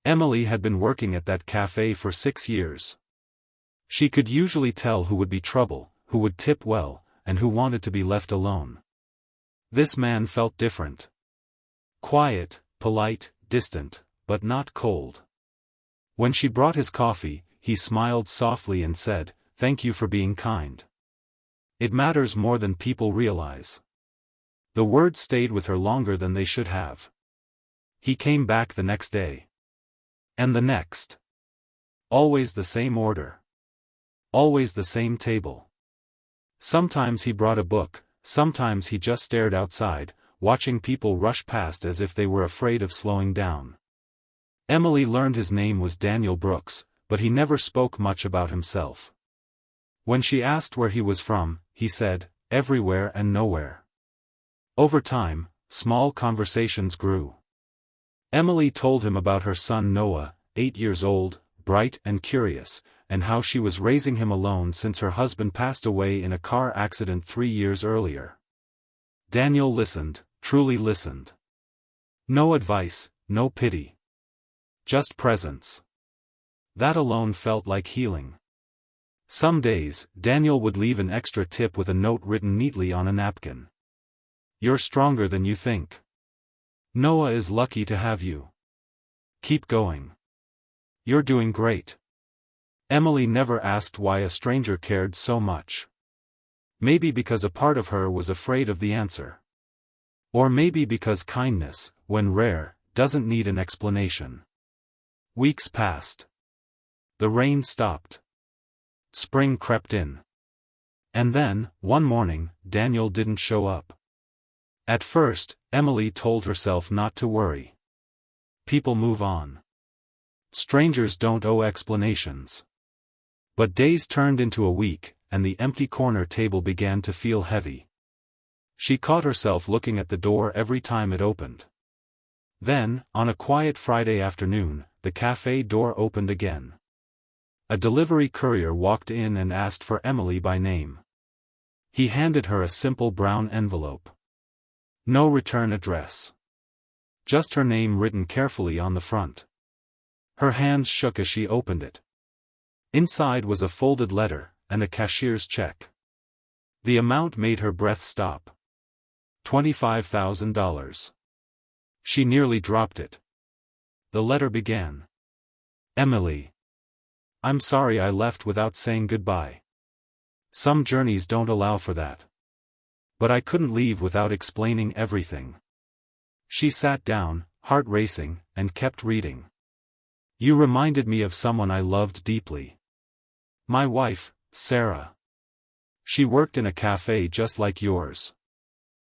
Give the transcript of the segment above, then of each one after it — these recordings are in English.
Emily had been working at that café for 6 years. She could usually tell who would be trouble, who would tip well, and who wanted to be left alone. This man felt different. Quiet, polite, distant, but not cold. When she brought his coffee, he smiled softly and said, "Thank you for being kind. It matters more than people realize." The words stayed with her longer than they should have. He came back the next day. And the next. Always the same order. Always the same table. Sometimes he brought a book, sometimes he just stared outside, watching people rush past as if they were afraid of slowing down. Emily learned his name was Daniel Brooks, but he never spoke much about himself. When she asked where he was from, he said, "Everywhere and nowhere." Over time, small conversations grew. Emily told him about her son Noah, 8 years old, bright and curious, and how she was raising him alone since her husband passed away in a car accident 3 years earlier. Daniel listened, truly listened. No advice, no pity. Just presence. That alone felt like healing. Some days, Daniel would leave an extra tip with a note written neatly on a napkin. "You're stronger than you think. Noah is lucky to have you. Keep going. You're doing great." Emily never asked why a stranger cared so much. Maybe because a part of her was afraid of the answer. Or maybe because kindness, when rare, doesn't need an explanation. Weeks passed. The rain stopped. Spring crept in. And then, one morning, Daniel didn't show up. At first, Emily told herself not to worry. People move on. Strangers don't owe explanations. But days turned into a week, and the empty corner table began to feel heavy. She caught herself looking at the door every time it opened. Then, on a quiet Friday afternoon, the café door opened again. A delivery courier walked in and asked for Emily by name. He handed her a simple brown envelope. No return address. Just her name written carefully on the front. Her hands shook as she opened it. Inside was a folded letter, and a cashier's check. The amount made her breath stop. $25,000. She nearly dropped it. The letter began. "Emily. I'm sorry I left without saying goodbye. Some journeys don't allow for that. But I couldn't leave without explaining everything." She sat down, heart racing, and kept reading. "You reminded me of someone I loved deeply. My wife, Sarah. She worked in a café just like yours.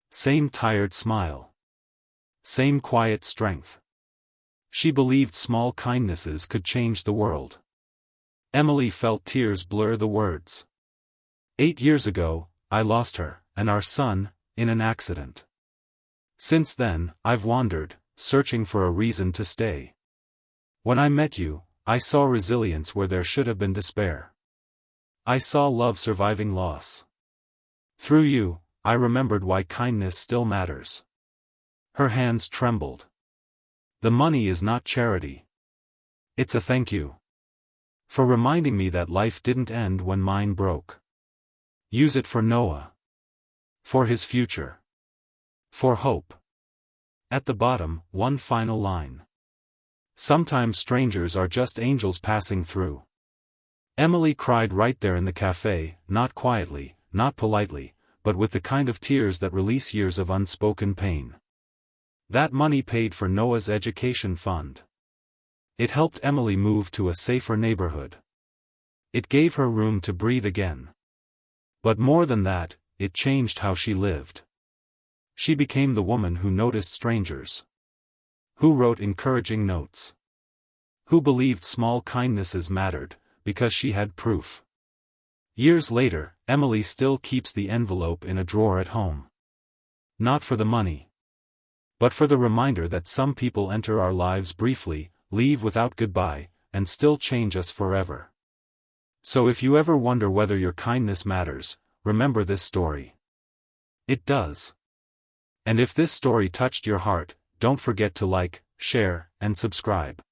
Same tired smile. Same quiet strength. She believed small kindnesses could change the world." Emily felt tears blur the words. 8 years ago, I lost her, and our son, in an accident. Since then, I've wandered, searching for a reason to stay. When I met you, I saw resilience where there should have been despair. I saw love surviving loss. Through you, I remembered why kindness still matters." Her hands trembled. "The money is not charity. It's a thank you. For reminding me that life didn't end when mine broke. Use it for Noah. For his future. For hope." At the bottom, one final line. "Sometimes strangers are just angels passing through." Emily cried right there in the café, not quietly, not politely, but with the kind of tears that release years of unspoken pain. That money paid for Noah's education fund. It helped Emily move to a safer neighborhood. It gave her room to breathe again. But more than that, it changed how she lived. She became the woman who noticed strangers. Who wrote encouraging notes. Who believed small kindnesses mattered, because she had proof. Years later, Emily still keeps the envelope in a drawer at home. Not for the money. But for the reminder that some people enter our lives briefly, leave without goodbye, and still change us forever. So if you ever wonder whether your kindness matters, remember this story. It does. And if this story touched your heart, don't forget to like, share, and subscribe.